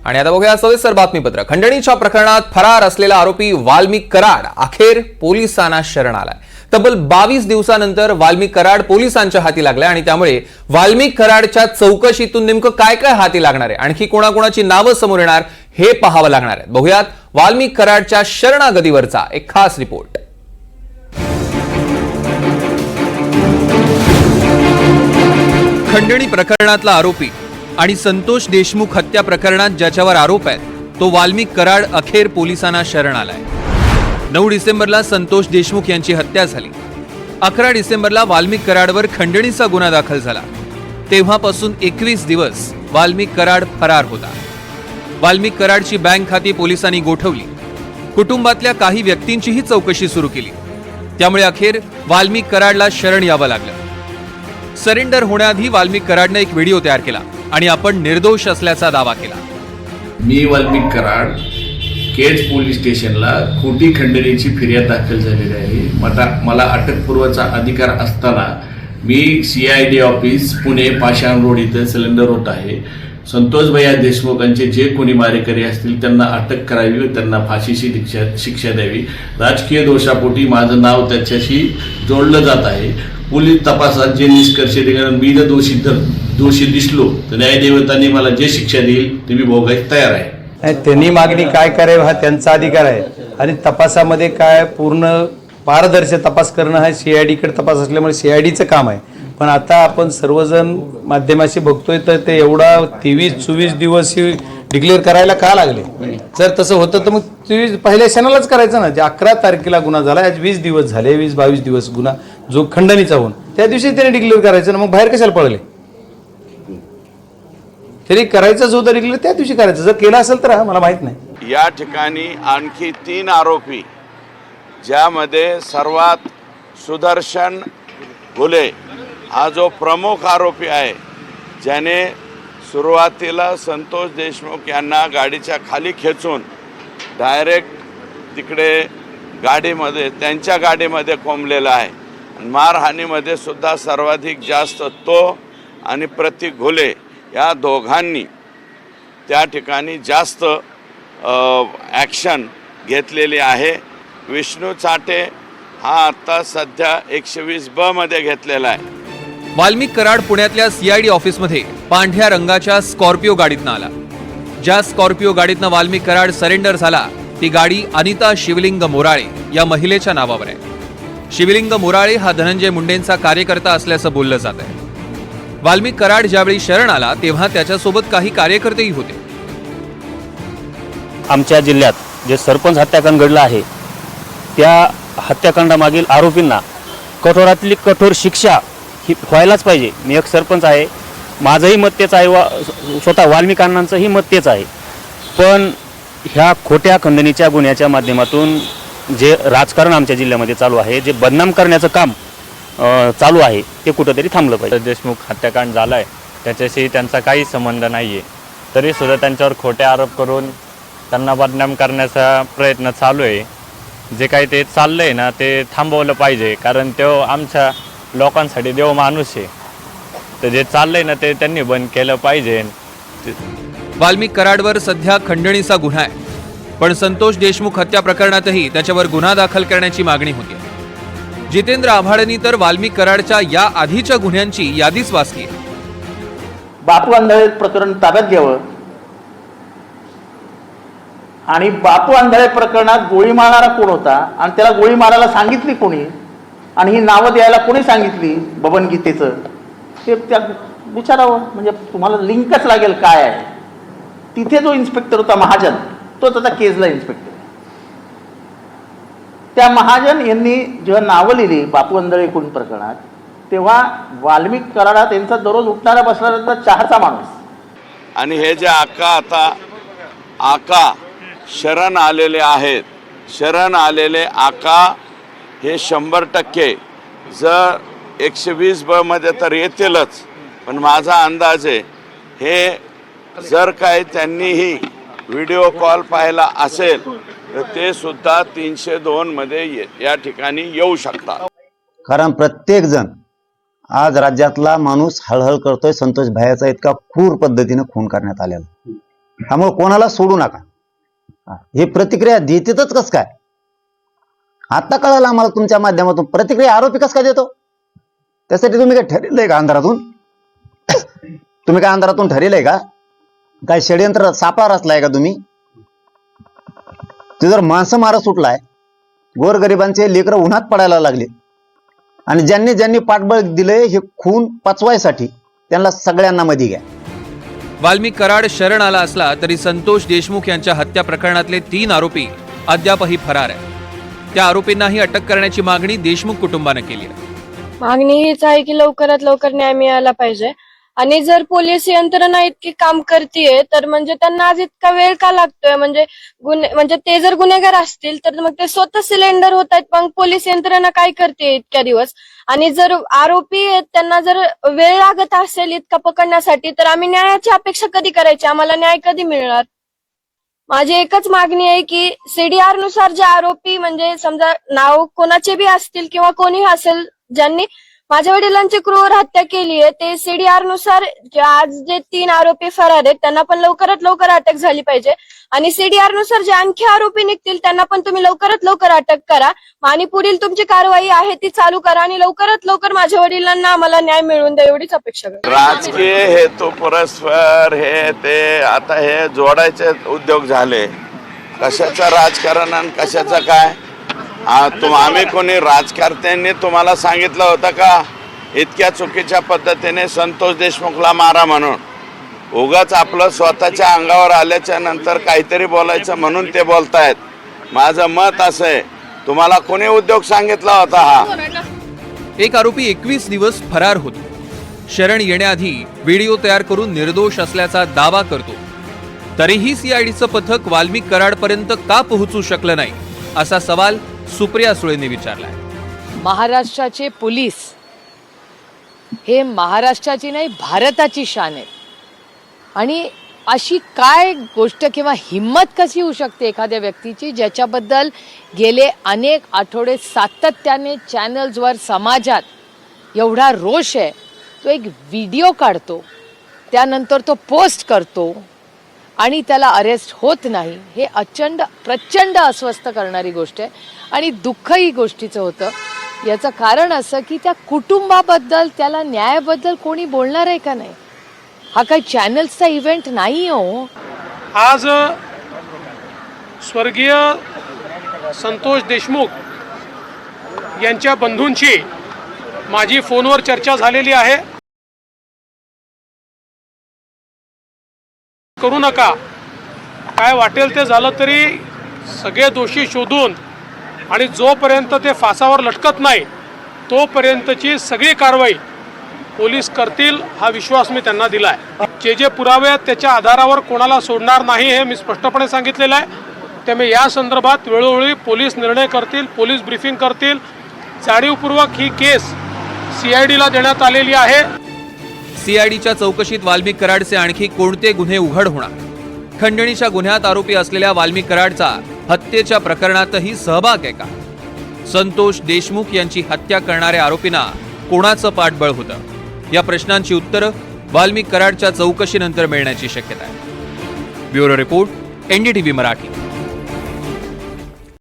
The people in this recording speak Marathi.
आणि आता बघूया सविस्तर बातमीपत्र। खंडणीच्या प्रकरणात फरार असलेला आरोपी वाल्मिक कराड अखेर पोलिसांना शरण आलाय। तब्बल 22 दिवसानंतर वाल्मिक कराड पोलिसांच्या हाती लागलाय आणि त्यामुळे वाल्मिक कराडच्या चौकशीतून नेमकं काय काय हाती लागणार आहे, आणखी कोणाकोणाची नावं समोर येणार हे पाहावं लागणार आहे। बघूयात वाल्मिक कराडच्या शरणागतीवरचा एक खास रिपोर्ट। खंडणी प्रकरणातला आरोपी आणि संतोष देशमुख हत्या प्रकरणात ज्याच्यावर आरोप आहेत तो वाल्मिक कराड अखेर पोलिसांना शरण आलाय। 9 डिसेंबरला संतोष देशमुख यांची हत्या झाली। 11 डिसेंबरला वाल्मिक कराडवर खंडणीचा गुन्हा दाखल झाला। तेव्हापासून 21 दिवस वाल्मिक कराड फरार होता। वाल्मिक कराडची बँक खाती पोलिसांनी गोठवली। कुटुंबातल्या काही व्यक्तींचीही चौकशी सुरू केली। त्यामुळे अखेर वाल्मिक कराडला शरण यावं लागलं। सरेंडर होण्याआधी वाल्मिक कराडने एक व्हिडिओ तयार केला आणि आपण निर्दोष असल्याचा दावा केला। मी वाल्मिक कराड केज पोलीस स्टेशनला खोटी खंडणीची फिर्याद दाखल झालेली आहे। मला अटकपूर्वचा अधिकार असताना मी CID ऑफिस पुणे पाषाण रोड इथे सिलेंडर होत आहे। संतोष भैया देशमुखांचे जे कोणी मारेकरी असतील त्यांना अटक करावी व त्यांना फाशीची शिक्षा द्यावी। राजकीय दोषापोटी माझं नाव त्याच्याशी जोडलं जात आहे। पोलीस तपासात जे निष्कर्ष निघाले, मी जर दोषी दिसलो तर न्यायदेवतांनी मला जे शिक्षा देईल ते मी भोगायला तयार आहे। त्यांनी मागणी काय करावी हा त्यांचा अधिकार आहे आणि तपासामध्ये काय पूर्ण पारदर्शक तपास करणं हा CID कडे तपास असल्यामुळे CIDचं काम आहे। पण आता आपण सर्वजण माध्यमाशी बघतोय तर ते एवढा 23-24 दिवस डिक्लेअर करायला का लागले? जर तसं होतं तर मग 23 पहिल्या क्षणालाच करायचं ना। जे 11 तारखेला गुन्हा झाला, आज 20 दिवस झाले, 20-22 दिवस गुन्हा जो खंडणीचा होऊन त्या दिवशी त्याने डिक्लेअर करायचं ना। मग बाहेर कशाला पडले? तरी करायचं जो तरी डिक्लेअर त्या दिवशी करायचं। जर केलं असेल तर मला माहित नाही। या ठिकाणी आणखी 3 आरोपी, ज्यामध्ये सर्वात सुदर्शन घुले हा जो प्रमुख आरोपी आहे, ज्याने सुरुवातीला संतोष देशमुख यांना गाडीच्या खाली खेचून डायरेक्ट तिकडे गाडीमध्ये त्यांच्या गाडीमध्ये कोंबलेला आहे। मारहाणीमध्ये सुद्धा सर्वाधिक जास्त तो आणि प्रतीक घुले या दोघांनी त्या ठिकाणी जास्त ॲक्शन घेतलेली आहे। विष्णू चाटे हा आता सध्या 120B मध्ये घेतलेला आहे। वाल्मिक कराड पुण्यातल्या CID ऑफिसमध्ये पांढऱ्या रंगाच्या स्कॉर्पिओ गाडीतनं आला। ज्या स्कॉर्पिओ गाडीतनं वाल्मिक कराड सरेंडर झाला ती गाडी अनिता शिवलिंग मोराळे या महिलेच्या नावावर आहे। शिवलिंग मोराळे हा धनंजय मुंडेंचा कार्यकर्ता असल्याचं बोललं जात आहे। वाल्मिक कराड ज्यावेळी शरण आला तेव्हा त्याच्यासोबत काही कार्यकर्तेही होते। आमच्या जिल्ह्यात जे सरपंच हत्याकांड घडलं आहे त्या हत्याकांडामागील आरोपींना कठोरातली कठोर शिक्षा ही व्हायलाच पाहिजे। मी एक सरपंच आहे, माझंही मत तेच आहे, स्वतः वाल्मिक अण्णांचंही मत तेच आहे। पण ह्या खोट्या खंडणीच्या गुन्ह्याच्या माध्यमातून जे राजकारण आमच्या जिल्ह्यामध्ये चालू आहे, जे बदनाम करण्याचं काम चालू आहे, ते कुठंतरी थांबलं पाहिजे। देशमुख हत्याकांड झाला आहे त्याच्याशी त्यांचा काही संबंध नाही आहे, तरीसुद्धा त्यांच्यावर खोटे आरोप करून त्यांना बदनाम करण्याचा प्रयत्न चालू आहे। जे काही ते चाललं आहे ना ते थांबवलं पाहिजे, कारण तो आमच्या लोकांसाठी देव माणूस आहे। तर जे चाललंय ना ते त्यांनी बंद केलं पाहिजे। वाल्मिक कराडवर सध्या खंडणीचा गुन्हा आहे, पण संतोष देशमुख हत्या प्रकरणातही त्याच्यावर गुन्हा दाखल करण्याची मागणी होती। जितेंद्र आव्हाडांनी तर वाल्मिक कराडच्या या आधीच्या गुन्ह्यांची यादीच वाचली। बापू आंधळे प्रकरण ताब्यात घ्यावं आणि बापू आंधळे प्रकरणात गोळी मारणारा कोण होता आणि त्याला गोळी मारायला सांगितली कोणी आणि ही नावं द्यायला कोणी सांगितली बबन गीतेचं ते त्या विचारावं। म्हणजे तुम्हाला लिंकच लागेल काय आहे। तिथे जो इन्स्पेक्टर होता महाजन, तोच आता केजला इन्स्पेक्टर। त्या महाजन यांनी जेव्हा नावं लिहिली बापू आंधळे खून प्रकरणात, तेव्हा वाल्मिक कराडात यांचा दररोज उठणारा बसणारा चहाचा माणूस आणि हे जे आका शरण आलेले आहेत, शरण आलेले आका हे 100% जर 120B मध्ये तर येतीलच। पण माझा अंदाज आहे हे जर काही त्यांनीही व्हिडिओ कॉल पाहिला असेल तर ते सुद्धा 302 मध्ये या ठिकाणी येऊ शकतात। कारण प्रत्येक जण आज राज्यातला माणूस हळहळ करतोय संतोष भायाचा इतका क्रूर पद्धतीने खून करण्यात आलेला। त्यामुळे कोणाला सोडू नका. हे प्रतिक्रिया देतेच कस काय? आता कळालं आम्हाला तुमच्या माध्यमातून. प्रतिक्रिया आरोपी कस काय देतो? त्यासाठी तुम्ही काय ठरलेलंय का अंधारातून? तुम्ही काय अंधारातून ठरलेलंय का? काय षडयंत्र सापळा रचलाय का तुम्ही? ते जर माणसं मारा सुटलाय, गोरगरिबांचे लेकरं उन्हात पडायला लागले, आणि ज्यांनी ज्यांनी पाठबळ दिले हे खून पचवायसाठी, त्यांना सगळ्यांना मध्ये घ्या. वाल्मिक कराड शरण आला असला तरी संतोष देशमुख यांच्या हत्या प्रकरणातले 3 आरोपी अद्यापही फरार आहेत. त्या आरोपींनाही अटक करण्याची मागणी देशमुख कुटुंबानं केली आहे. मागणी हीच आहे की लवकरात लवकर न्याय मिळाला पाहिजे. आणि जर पोलीस यंत्रणा इतकी काम करतेय तर म्हणजे त्यांना आज इतका वेळ का लागतोय? म्हणजे ते जर गुन्हेगार असतील तर मग ते स्वतः सिलेंडर होत आहेत, मग पोलीस यंत्रणा काय करते इतक्या दिवस? आणि जर आरोपी आहेत त्यांना जर वेळ लागत असेल इतका पकडण्यासाठी, तर आम्ही न्यायाची अपेक्षा कधी करायची? आम्हाला न्याय कधी मिळणार? माझी एकच मागणी आहे की सीडीआर नुसार जे आरोपी, म्हणजे समजा नाव कोणाचे बी असतील किंवा कोणी असेल ज्यांनी माझ्या वडिलांची क्रूर हत्या केली आहे, ते सीडीआर नुसार आज जे 3 आरोपी फरार आहेत त्यांना पण लवकरात लवकर अटक झाली पाहिजे. आणि सीडीआर नुसार जे आणखी आरोपी निघतील त्यांना पण तुम्ही लवकरात लवकर अटक करा. आणि पुढील तुमची कारवाई आहे ती चालू करा आणि लवकरात लवकर माझ्या वडिलांना आम्हाला न्याय मिळवून द्या, एवढीच अपेक्षा करतो. राजकीय हेतू परस्पर हे ते आता हे जोडायचे उद्योग झाले. कशाचं राजकारण आणि कशाचं काय? आम्ही कोणी राजकारत्यांनी तुम्हाला सांगितलं होतं का इतक्या चुकीच्या पद्धतीने संतोष देशमुखला मारा म्हणून? उगाच आपलं स्वतःच्या अंगावर आल्याच्या नंतर काहीतरी बोलायचं म्हणून ते बोलतायत. माझं मत असं आहे, तुम्हाला कोणी उद्योग सांगितला होता हा? एक आरोपी 21 दिवस फरार होतो. शरण येण्याआधी व्हिडिओ तयार करून निर्दोष असल्याचा दावा करतो. तरीही सीआयडीचं पथक वाल्मिक कराडपर्यंत का पोहोचू शकलं नाही, असा सवाल सुप्रिया सुळेंनी विचारलाय. महाराष्ट्राचे पोलीस हे महाराष्ट्राची नाही भारताची शान आहे. आणि अशी काय गोष्ट किंवा हिम्मत कशी होऊ शकते एखाद्या व्यक्तीची ज्याच्याबद्दल गेले अनेक आठवडे सातत्याने चॅनल्सवर समाजात एवढा रोष आहे, तो एक व्हिडिओ काढतो, त्यानंतर तो पोस्ट करतो आणि त्याला अरेस्ट होत नाही. हे प्रचंड अस्वस्थ करणारी गोष्ट आहे. आणि दुःख ही गोष्टीचं होतं. याचं कारण असं की त्या कुटुंबाबद्दल, त्याला न्यायाबद्दल कोणी बोलणार आहे का नाही? हा काही चॅनल्सचा इव्हेंट नाही हो. आज स्वर्गीय संतोष देशमुख यांच्या बंधूंची माझी फोनवर चर्चा झालेली आहे. करू नका, काय वाटेल ते झालं तरी सगळे दोषी शोधून आणि जोपर्यंत ते फासावर लटकत नाही तोपर्यंतची सगळी कारवाई पोलीस करतील हा विश्वास मी त्यांना दिला आहे. जे पुरावे आहेत त्याच्या आधारावर कोणाला सोडणार नाही हे मी स्पष्टपणे सांगितलेलं आहे. त्यामुळे या संदर्भात वेळोवेळी पोलीस निर्णय करतील, पोलीस ब्रीफिंग करतील. जाणीवपूर्वक ही केस सीआयडीला देण्यात आलेली आहे. सीआयडीच्या चौकशीत वाल्मिक कराडचे आणखी कोणते गुन्हे उघड होणार? खंडणीच्या गुन्ह्यात आरोपी असलेल्या वाल्मिक कराडचा हत्येच्या प्रकरणातही सहभाग आहे का? संतोष देशमुख यांची हत्या करणाऱ्या आरोपींना कोणाचं पाठबळ होतं? या प्रश्नांची उत्तरं वाल्मिक कराडच्या चौकशीनंतर मिळण्याची शक्यता आहे. Bureau report, NDTV Marathi.